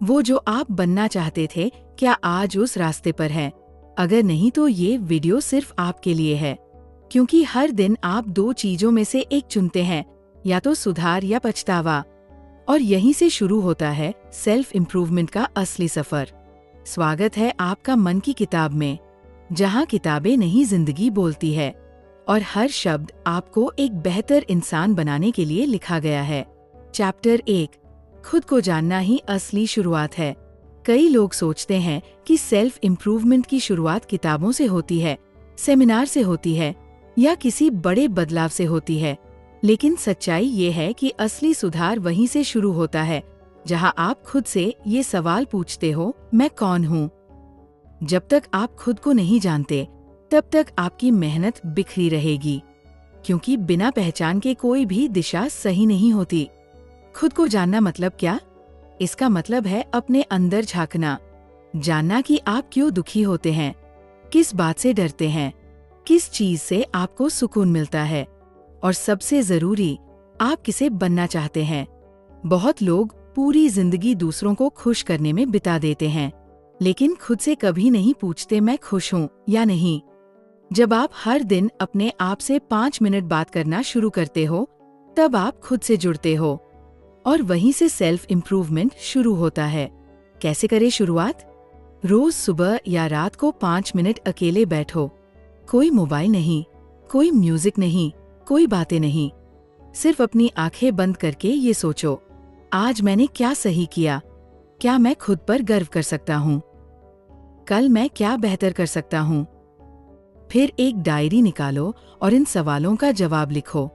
वो जो आप बनना चाहते थे, क्या आज उस रास्ते पर है? अगर नहीं तो ये वीडियो सिर्फ आपके लिए है, क्योंकि हर दिन आप दो चीजों में से एक चुनते हैं, या तो सुधार या पछतावा। और यहीं से शुरू होता है सेल्फ इम्प्रूवमेंट का असली सफर। स्वागत है आपका मन की किताब में, जहाँ किताबें नहीं जिंदगी बोलती है और हर शब्द आपको एक बेहतर इंसान बनाने के लिए लिखा गया है। चैप्टर 1, खुद को जानना ही असली शुरुआत है। कई लोग सोचते हैं कि सेल्फ इम्प्रूवमेंट की शुरुआत किताबों से होती है, सेमिनार से होती है या किसी बड़े बदलाव से होती है। लेकिन सच्चाई ये है कि असली सुधार वहीं से शुरू होता है, जहां आप खुद से ये सवाल पूछते हो, मैं कौन हूँ? जब तक आप खुद को नहीं जानते, तब तक आपकी मेहनत बिखरी रहेगी, क्योंकि बिना पहचान के कोई भी दिशा सही नहीं होती। खुद को जानना मतलब क्या? इसका मतलब है अपने अंदर झांकना, जानना कि आप क्यों दुखी होते हैं, किस बात से डरते हैं, किस चीज से आपको सुकून मिलता है, और सबसे जरूरी, आप किसे बनना चाहते हैं। बहुत लोग पूरी जिंदगी दूसरों को खुश करने में बिता देते हैं, लेकिन खुद से कभी नहीं पूछते मैं खुश हूँ या नहीं। जब आप हर दिन अपने आप से 5 मिनट बात करना शुरू करते हो, तब आप खुद से जुड़ते हो, और वहीं से सेल्फ इम्प्रूवमेंट शुरू होता है। कैसे करें शुरुआत? रोज सुबह या रात को 5 मिनट अकेले बैठो। कोई मोबाइल नहीं, कोई म्यूजिक नहीं, कोई बातें नहीं। सिर्फ अपनी आंखें बंद करके ये सोचो, आज मैंने क्या सही किया? क्या मैं खुद पर गर्व कर सकता हूँ? कल मैं क्या बेहतर कर सकता हूँ? फिर एक डायरी निकालो और इन सवालों का जवाब लिखो।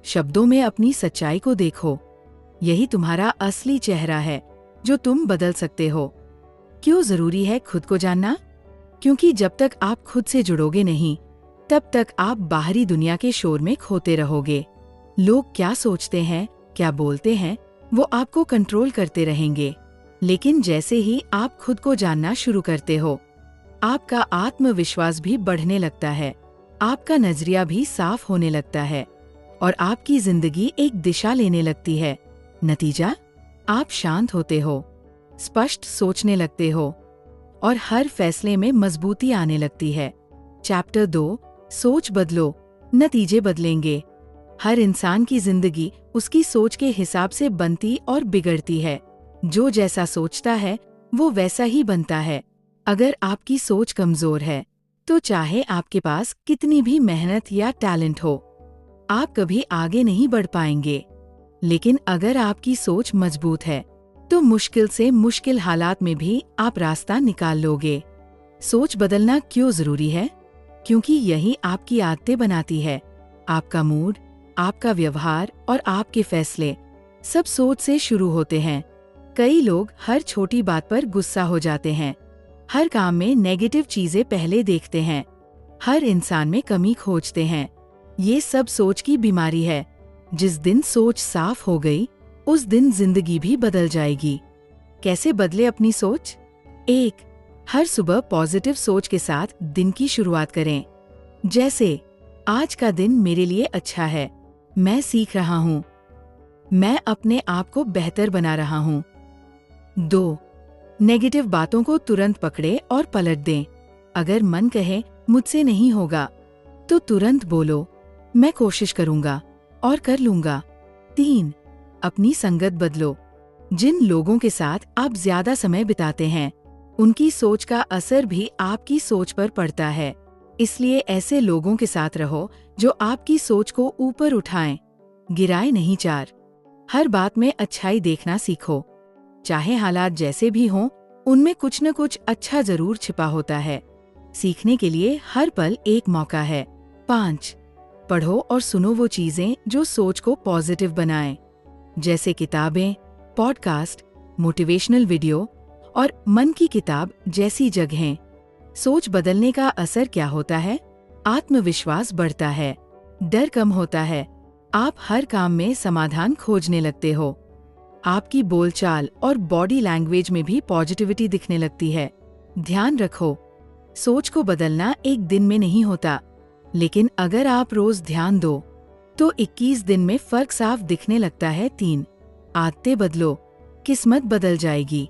शब्दों में अपनी सच्चाई को देखो। यही तुम्हारा असली चेहरा है, जो तुम बदल सकते हो। क्यों जरूरी है खुद को जानना? क्योंकि जब तक आप खुद से जुड़ोगे नहीं, तब तक आप बाहरी दुनिया के शोर में खोते रहोगे। लोग क्या सोचते हैं, क्या बोलते हैं, वो आपको कंट्रोल करते रहेंगे। लेकिन जैसे ही आप खुद को जानना शुरू करते हो, आपका आत्मविश्वास भी बढ़ने लगता है, आपका नजरिया भी साफ होने लगता है, और आपकी जिंदगी एक दिशा लेने लगती है। नतीजा, आप शांत होते हो, स्पष्ट सोचने लगते हो, और हर फैसले में मजबूती आने लगती है। चैप्टर 2, सोच बदलो, नतीजे बदलेंगे। हर इंसान की जिंदगी उसकी सोच के हिसाब से बनती और बिगड़ती है। जो जैसा सोचता है, वो वैसा ही बनता है। अगर आपकी सोच कमजोर है, तो चाहे आपके पास कितनी भी मेहनत या टैलेंट हो, आप कभी आगे नहीं बढ़ पाएंगे। लेकिन अगर आपकी सोच मजबूत है, तो मुश्किल से मुश्किल हालात में भी आप रास्ता निकाल लोगे। सोच बदलना क्यों जरूरी है? क्योंकि यही आपकी आदतें बनाती है। आपका मूड, आपका व्यवहार और आपके फैसले सब सोच से शुरू होते हैं। कई लोग हर छोटी बात पर गुस्सा हो जाते हैं, हर काम में नेगेटिव चीजें पहले देखते हैं, हर इंसान में कमी खोजते हैं। ये सब सोच की बीमारी है। जिस दिन सोच साफ हो गई, उस दिन जिंदगी भी बदल जाएगी। कैसे बदले अपनी सोच? 1, हर सुबह पॉजिटिव सोच के साथ दिन की शुरुआत करें। जैसे, आज का दिन मेरे लिए अच्छा है, मैं सीख रहा हूँ, मैं अपने आप को बेहतर बना रहा हूँ। 2, नेगेटिव बातों को तुरंत पकड़े और पलट दें। अगर मन कहे मुझसे नहीं होगा, तो तुरंत बोलो, मैं कोशिश करूंगा और कर लूंगा। 3, अपनी संगत बदलो। जिन लोगों के साथ आप ज्यादा समय बिताते हैं, उनकी सोच का असर भी आपकी सोच पर पड़ता है। इसलिए ऐसे लोगों के साथ रहो जो आपकी सोच को ऊपर उठाएं, गिराए नहीं। 4, हर बात में अच्छाई देखना सीखो। चाहे हालात जैसे भी हों, उनमें कुछ न कुछ अच्छा जरूर छिपा होता है। सीखने के लिए हर पल एक मौका है। 5, पढ़ो और सुनो वो चीजें जो सोच को पॉजिटिव बनाएं, जैसे किताबें, पॉडकास्ट, मोटिवेशनल वीडियो और मन की किताब जैसी जगहें। सोच बदलने का असर क्या होता है? आत्मविश्वास बढ़ता है, डर कम होता है, आप हर काम में समाधान खोजने लगते हो, आपकी बोलचाल और बॉडी लैंग्वेज में भी पॉजिटिविटी दिखने लगती है। ध्यान रखो, सोच को बदलना एक दिन में नहीं होता, लेकिन अगर आप रोज ध्यान दो, तो 21 दिन में फर्क साफ दिखने लगता है। 3, आदतें बदलो, किस्मत बदल जाएगी।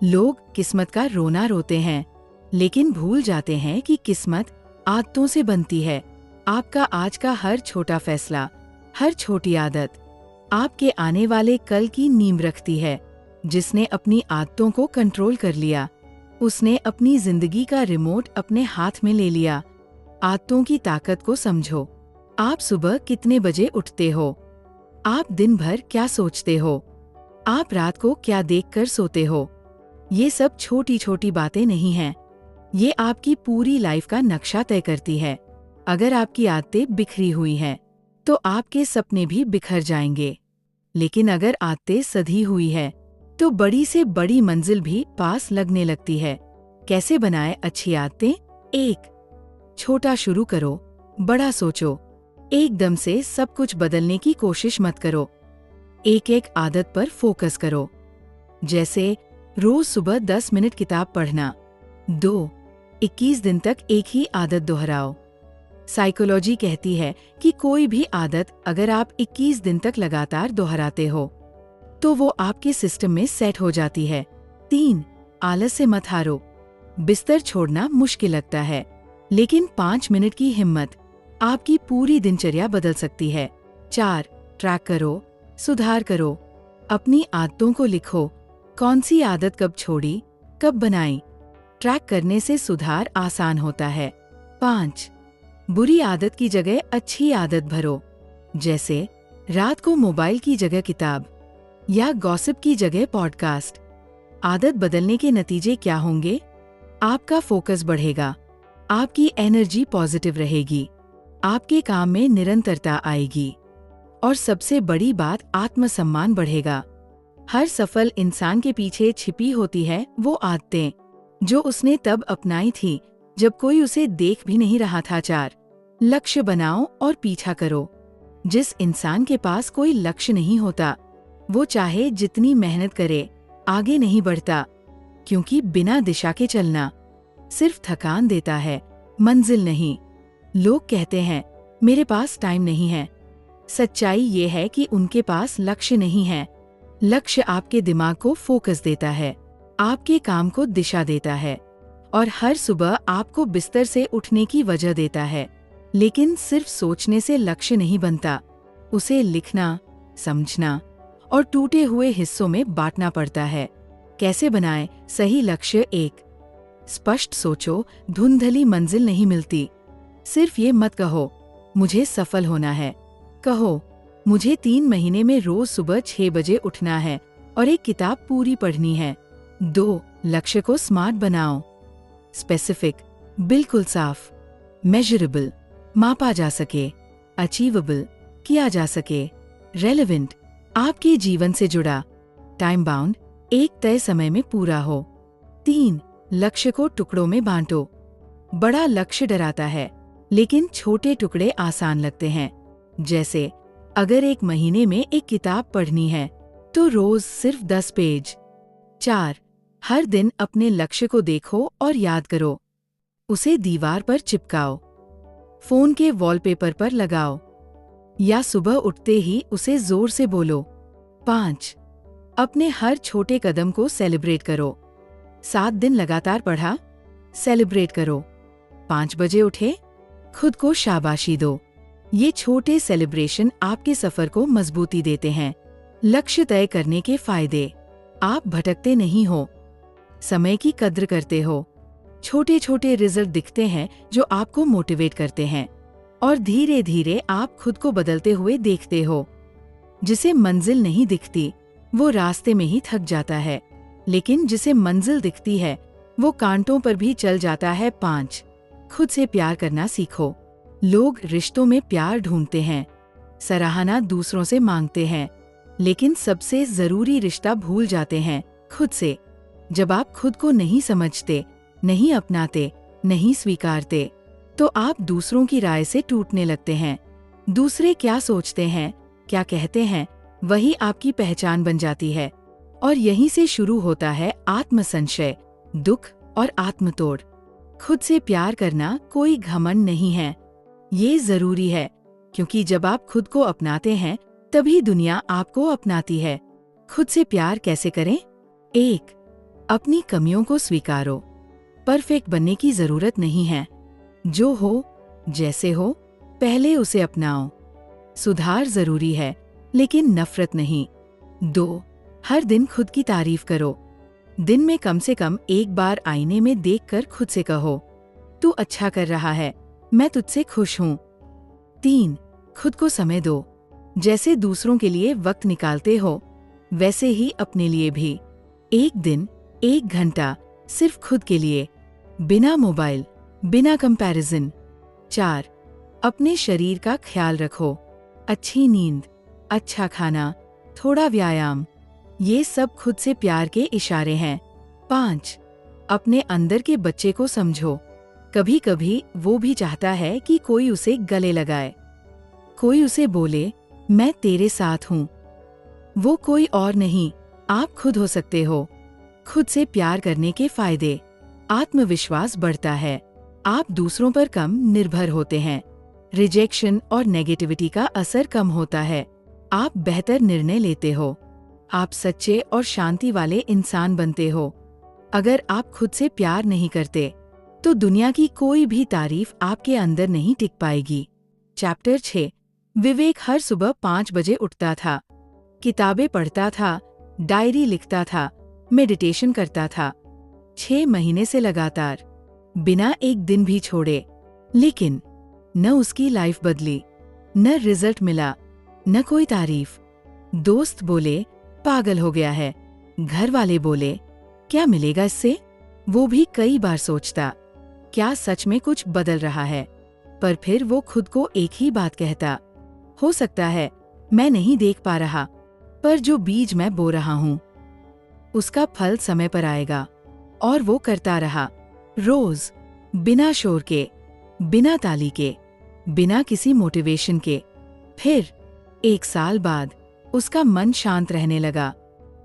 लोग किस्मत का रोना रोते हैं, लेकिन भूल जाते हैं कि किस्मत आदतों से बनती है। आपका आज का हर छोटा फैसला, हर छोटी आदत आपके आने वाले कल की नींव रखती है। जिसने अपनी आदतों को कंट्रोल कर लिया, उसने अपनी जिंदगी का रिमोट अपने हाथ में ले लिया। आदतों की ताकत को समझो। आप सुबह कितने बजे उठते हो? आप दिन भर क्या सोचते हो? आप रात को क्या देखकर सोते हो? ये सब छोटी छोटी बातें नहीं हैं। ये आपकी पूरी लाइफ का नक्शा तय करती है। अगर आपकी आदतें बिखरी हुई हैं, तो आपके सपने भी बिखर जाएंगे। लेकिन अगर आदतें सधी हुई है, तो बड़ी से बड़ी मंजिल भी पास लगने लगती है। कैसे बनाएं अच्छी आदतें? 1. छोटा शुरू करो, बड़ा सोचो। एकदम से सब कुछ बदलने की कोशिश मत करो। एक एक आदत पर फोकस करो। जैसे रोज सुबह 10 मिनट किताब पढ़ना। 2. 21 दिन तक एक ही आदत दोहराओ। साइकोलॉजी कहती है कि कोई भी आदत अगर आप 21 दिन तक लगातार दोहराते हो, तो वो आपके सिस्टम में सेट हो जाती है। 3. आलस से मत हारो। बिस्तर छोड़ना मुश्किल लगता है, लेकिन 5 मिनट की हिम्मत आपकी पूरी दिनचर्या बदल सकती है। 4. ट्रैक करो, सुधार करो। अपनी आदतों को लिखो। कौन सी आदत कब छोड़ी, कब बनाई। ट्रैक करने से सुधार आसान होता है। 5. बुरी आदत की जगह अच्छी आदत भरो। जैसे रात को मोबाइल की जगह किताब या गॉसिप की जगह पॉडकास्ट। आदत बदलने के नतीजे क्या होंगे? आपका फोकस बढ़ेगा, आपकी एनर्जी पॉजिटिव रहेगी, आपके काम में निरंतरता आएगी, और सबसे बड़ी बात, आत्मसम्मान बढ़ेगा। हर सफल इंसान के पीछे छिपी होती है वो आदतें जो उसने तब अपनाई थी जब कोई उसे देख भी नहीं रहा था। 4. लक्ष्य बनाओ और पीछा करो। जिस इंसान के पास कोई लक्ष्य नहीं होता, वो चाहे जितनी मेहनत करे आगे नहीं बढ़ता, क्योंकि बिना दिशा के चलना सिर्फ थकान देता है, मंजिल नहीं। लोग कहते हैं मेरे पास टाइम नहीं है। सच्चाई ये है कि उनके पास लक्ष्य नहीं है। लक्ष्य आपके दिमाग को फोकस देता है, आपके काम को दिशा देता है, और हर सुबह आपको बिस्तर से उठने की वजह देता है। लेकिन सिर्फ सोचने से लक्ष्य नहीं बनता, उसे लिखना, समझना और टूटे हुए हिस्सों में बांटना पड़ता है। कैसे बनाएं सही लक्ष्य? 1. स्पष्ट सोचो, धुंधली मंजिल नहीं मिलती। सिर्फ ये मत कहो मुझे सफल होना है, कहो मुझे 3 महीने में रोज सुबह 6 बजे उठना है और एक किताब पूरी पढ़नी है। 2. लक्ष्य को स्मार्ट बनाओ। स्पेसिफिक, बिल्कुल साफ, मेजरेबल, मापा जा सके, अचीवेबल, किया जा सके, रेलेवेंट, आपके जीवन से जुड़ा, टाइम बाउंड, एक तय समय में पूरा हो। 3. लक्ष्य को टुकड़ों में बांटो। बड़ा लक्ष्य डराता है, लेकिन छोटे टुकड़े आसान लगते हैं। जैसे अगर एक महीने में एक किताब पढ़नी है, तो रोज सिर्फ 10 पेज। 4. हर दिन अपने लक्ष्य को देखो और याद करो। उसे दीवार पर चिपकाओ, फोन के वॉलपेपर पर लगाओ, या सुबह उठते ही उसे जोर से बोलो। 5. अपने हर छोटे कदम को सेलिब्रेट करो। 7 दिन लगातार पढ़ा, सेलिब्रेट करो। 5 बजे उठे, खुद को शाबाशी दो। ये छोटे सेलिब्रेशन आपके सफर को मजबूती देते हैं। लक्ष्य तय करने के फायदे: आप भटकते नहीं हो, समय की कद्र करते हो, छोटे छोटे रिजल्ट दिखते हैं जो आपको मोटिवेट करते हैं, और धीरे धीरे आप खुद को बदलते हुए देखते हो। जिसे मंजिल नहीं दिखती वो रास्ते में ही थक जाता है, लेकिन जिसे मंजिल दिखती है वो कांटों पर भी चल जाता है। 5. खुद से प्यार करना सीखो। लोग रिश्तों में प्यार ढूंढते हैं, सराहना दूसरों से मांगते हैं, लेकिन सबसे जरूरी रिश्ता भूल जाते हैं, खुद से। जब आप खुद को नहीं समझते, नहीं अपनाते, नहीं स्वीकारते, तो आप दूसरों की राय से टूटने लगते हैं। दूसरे क्या सोचते हैं, क्या कहते हैं, वही आपकी पहचान बन जाती है, और यहीं से शुरू होता है आत्मसंशय, दुख और आत्मतोड़। खुद से प्यार करना कोई घमंड नहीं है, ये जरूरी है, क्योंकि जब आप खुद को अपनाते हैं तभी दुनिया आपको अपनाती है। खुद से प्यार कैसे करें? 1. अपनी कमियों को स्वीकारो। परफेक्ट बनने की जरूरत नहीं है। जो हो, जैसे हो, पहले उसे अपनाओ। सुधार जरूरी है, लेकिन नफरत नहीं। 2. हर दिन खुद की तारीफ करो। दिन में कम से कम एक बार आईने में देखकर खुद से कहो, तू अच्छा कर रहा है, मैं तुझसे खुश हूँ। 3. खुद को समय दो। जैसे दूसरों के लिए वक्त निकालते हो, वैसे ही अपने लिए भी। एक दिन, 1 घंटा सिर्फ खुद के लिए, बिना मोबाइल, बिना कंपैरिजन। 4. अपने शरीर का ख्याल रखो। अच्छी नींद, अच्छा खाना, थोड़ा व्यायाम, ये सब खुद से प्यार के इशारे हैं। 5. अपने अंदर के बच्चे को समझो। कभी कभी वो भी चाहता है कि कोई उसे गले लगाए, कोई उसे बोले, मैं तेरे साथ हूँ। वो कोई और नहीं, आप खुद हो सकते हो। खुद से प्यार करने के फायदे: आत्मविश्वास बढ़ता है, आप दूसरों पर कम निर्भर होते हैं, रिजेक्शन और नेगेटिविटी का असर कम होता है, आप बेहतर निर्णय लेते हो, आप सच्चे और शांति वाले इंसान बनते हो। अगर आप खुद से प्यार नहीं करते, तो दुनिया की कोई भी तारीफ आपके अंदर नहीं टिक पाएगी। चैप्टर 6। विवेक हर सुबह 5 बजे उठता था, किताबें पढ़ता था, डायरी लिखता था, मेडिटेशन करता था। 6 महीने से लगातार, बिना एक दिन भी छोड़े। लेकिन न उसकी लाइफ बदली, न रिजल्ट मिला, न कोई तारीफ। दोस्त बोले, पागल हो गया है। घर वाले बोले, क्या मिलेगा इससे? वो भी कई बार सोचता, क्या सच में कुछ बदल रहा है? पर फिर वो खुद को एक ही बात कहता, हो सकता है मैं नहीं देख पा रहा, पर जो बीज मैं बो रहा हूँ, उसका फल समय पर आएगा। और वो करता रहा, रोज, बिना शोर के, बिना ताली के, बिना किसी मोटिवेशन के। फिर 1 साल बाद उसका मन शांत रहने लगा।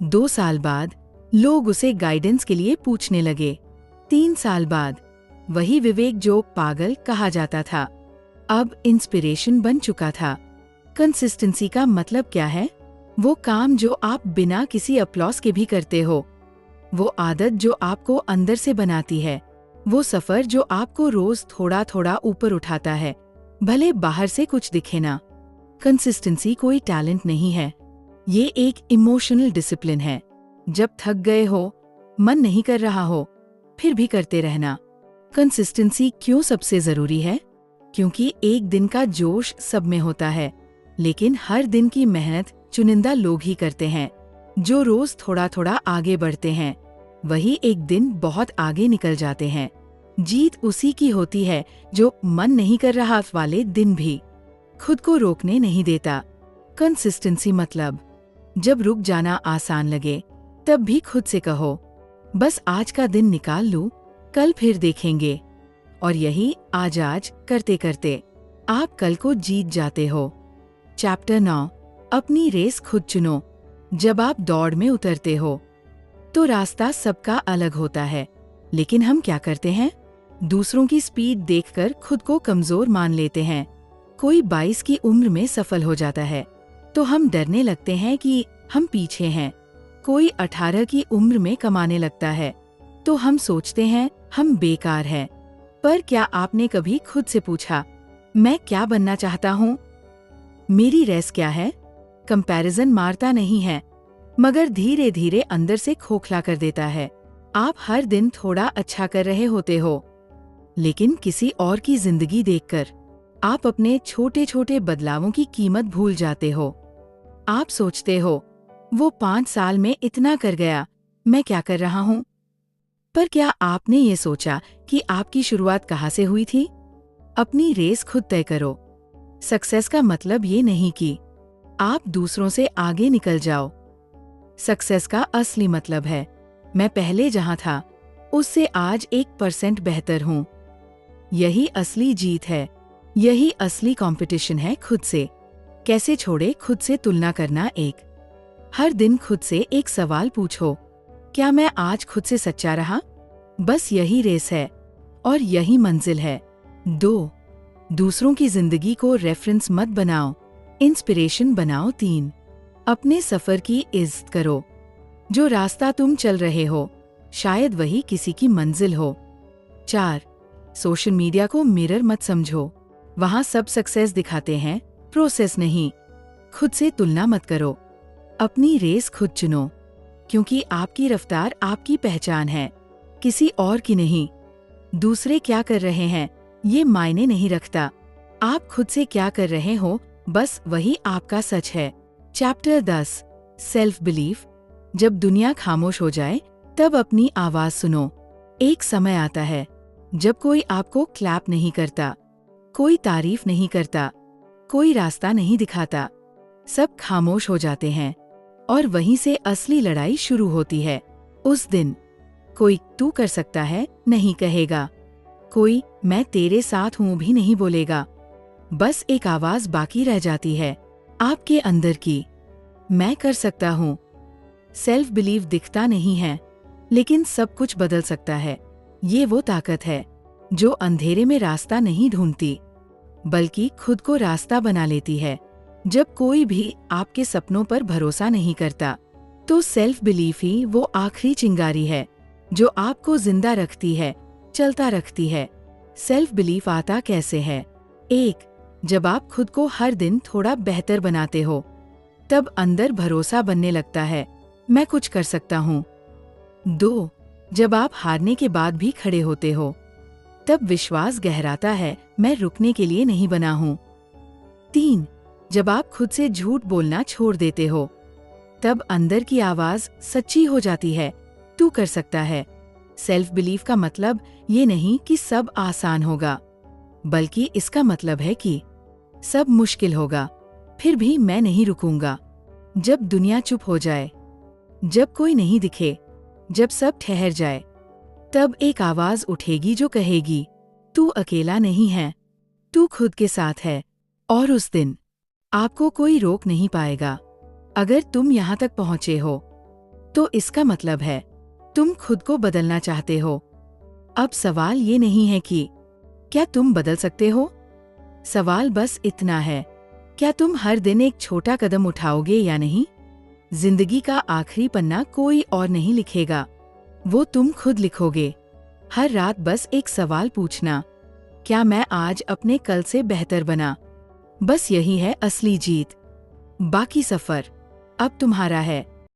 2 साल बाद लोग उसे गाइडेंस के लिए पूछने लगे। 3 साल बाद वही विवेक जो पागल कहा जाता था, अब इंस्पिरेशन बन चुका था। कंसिस्टेंसी का मतलब क्या है? वो काम जो आप बिना किसी अपलॉस के भी करते हो, वो आदत जो आपको अंदर से बनाती है, वो सफर जो आपको रोज थोड़ा थोड़ा ऊपर उठाता है, भले बाहर से कुछ दिखे ना। कंसिस्टेंसी कोई टैलेंट नहीं है, ये एक इमोशनल डिसिप्लिन है। जब थक गए हो, मन नहीं कर रहा हो, फिर भी करते रहना। कंसिस्टेंसी क्यों सबसे जरूरी है? क्योंकि एक दिन का जोश सब में होता है, लेकिन हर दिन की मेहनत चुनिंदा लोग ही करते हैं। जो रोज थोड़ा थोड़ा आगे बढ़ते हैं, वही एक दिन बहुत आगे निकल जाते हैं। जीत उसी की होती है जो मन नहीं कर रहा वाले दिन भी खुद को रोकने नहीं देता। कंसिस्टेंसी मतलब, जब रुक जाना आसान लगे, तब भी खुद से कहो, बस आज का दिन निकाल लूं, कल फिर देखेंगे। और यही आज करते करते आप कल को जीत जाते हो। चैप्टर 9। अपनी रेस खुद चुनो। जब आप दौड़ में उतरते हो, तो रास्ता सबका अलग होता है, लेकिन हम क्या करते हैं? दूसरों की स्पीड देखकर खुद को कमजोर मान लेते हैं। कोई 22 की उम्र में सफल हो जाता है, तो हम डरने लगते हैं कि हम पीछे हैं। कोई 18 की उम्र में कमाने लगता है, तो हम सोचते हैं हम बेकार हैं। पर क्या आपने कभी खुद से पूछा, मैं क्या बनना चाहता हूँ? मेरी रेस क्या है? कंपैरिजन मारता नहीं है, मगर धीरे धीरे अंदर से खोखला कर देता है। आप हर दिन थोड़ा अच्छा कर रहे होते हो, लेकिन किसी और की जिंदगी देखकर आप अपने छोटे छोटे बदलावों की कीमत भूल जाते हो। आप सोचते हो, वो 5 साल में इतना कर गया, मैं क्या कर रहा हूँ? पर क्या आपने ये सोचा कि आपकी शुरुआत कहाँ से हुई थी? अपनी रेस खुद तय करो। सक्सेस का मतलब ये नहीं कि आप दूसरों से आगे निकल जाओ। सक्सेस का असली मतलब है, मैं पहले जहां था, उससे आज 1% बेहतर हूँ। यही असली जीत है, यही असली कंपटीशन है खुद से। कैसे छोड़े खुद से तुलना करना? हर दिन खुद से एक सवाल पूछो, क्या मैं आज खुद से सच्चा रहा? बस यही रेस है और यही मंजिल है। 2. दूसरों की जिंदगी को रेफरेंस मत बनाओ, इंस्पिरेशन बनाओ। 3. अपने सफर की इज्जत करो। जो रास्ता तुम चल रहे हो, शायद वही किसी की मंजिल हो। 4. सोशल मीडिया को मिरर मत समझो। वहाँ सब सक्सेस दिखाते हैं, प्रोसेस नहीं। खुद से तुलना मत करो। अपनी रेस खुद चुनो, क्योंकि आपकी रफ्तार आपकी पहचान है, किसी और की नहीं। दूसरे क्या कर रहे हैं ये मायने नहीं रखता। आप खुद से क्या कर रहे हो, बस वही आपका सच है। Chapter 10 self belief. जब दुनिया खामोश हो जाए तब अपनी आवाज सुनो। एक समय आता है जब कोई आपको क्लैप नहीं करता, कोई तारीफ नहीं करता, कोई रास्ता नहीं दिखाता। सब खामोश हो जाते हैं और वहीं से असली लड़ाई शुरू होती है। उस दिन कोई तू कर सकता है नहीं कहेगा, कोई मैं तेरे साथ हूं भी नहीं बोलेगा। बस एक आवाज बाकी रह जाती है आपके अंदर की, मैं कर सकता हूँ। सेल्फ बिलीव दिखता नहीं है, लेकिन सब कुछ बदल सकता है। ये वो ताकत है जो अंधेरे में रास्ता नहीं ढूंढती, बल्कि खुद को रास्ता बना लेती है। जब कोई भी आपके सपनों पर भरोसा नहीं करता, तो सेल्फ बिलीफ ही वो आखिरी चिंगारी है जो आपको जिंदा रखती है, चलता रखती है। सेल्फ बिलीफ आता कैसे है? 1. जब आप खुद को हर दिन थोड़ा बेहतर बनाते हो, तब अंदर भरोसा बनने लगता है, मैं कुछ कर सकता हूँ। 2. जब आप हारने के बाद भी खड़े होते हो, तब विश्वास गहराता है, मैं रुकने के लिए नहीं बना हूँ। 3. जब आप खुद से झूठ बोलना छोड़ देते हो, तब अंदर की आवाज सच्ची हो जाती है, तू कर सकता है। सेल्फ बिलीफ का मतलब ये नहीं कि सब आसान होगा, बल्कि इसका मतलब है कि सब मुश्किल होगा, फिर भी मैं नहीं रुकूंगा। जब दुनिया चुप हो जाए, जब कोई नहीं दिखे, जब सब ठहर जाए, तब एक आवाज उठेगी जो कहेगी, तू अकेला नहीं है, तू खुद के साथ है। और उस दिन आपको कोई रोक नहीं पाएगा। अगर तुम यहाँ तक पहुँचे हो, तो इसका मतलब है तुम खुद को बदलना चाहते हो। अब सवाल ये नहीं है कि क्या तुम बदल सकते हो, सवाल बस इतना है, क्या तुम हर दिन एक छोटा कदम उठाओगे या नहीं? जिंदगी का आखिरी पन्ना कोई और नहीं लिखेगा, वो तुम खुद लिखोगे। हर रात बस एक सवाल पूछना, क्या मैं आज अपने कल से बेहतर बना? बस यही है असली जीत। बाकी सफर अब तुम्हारा है।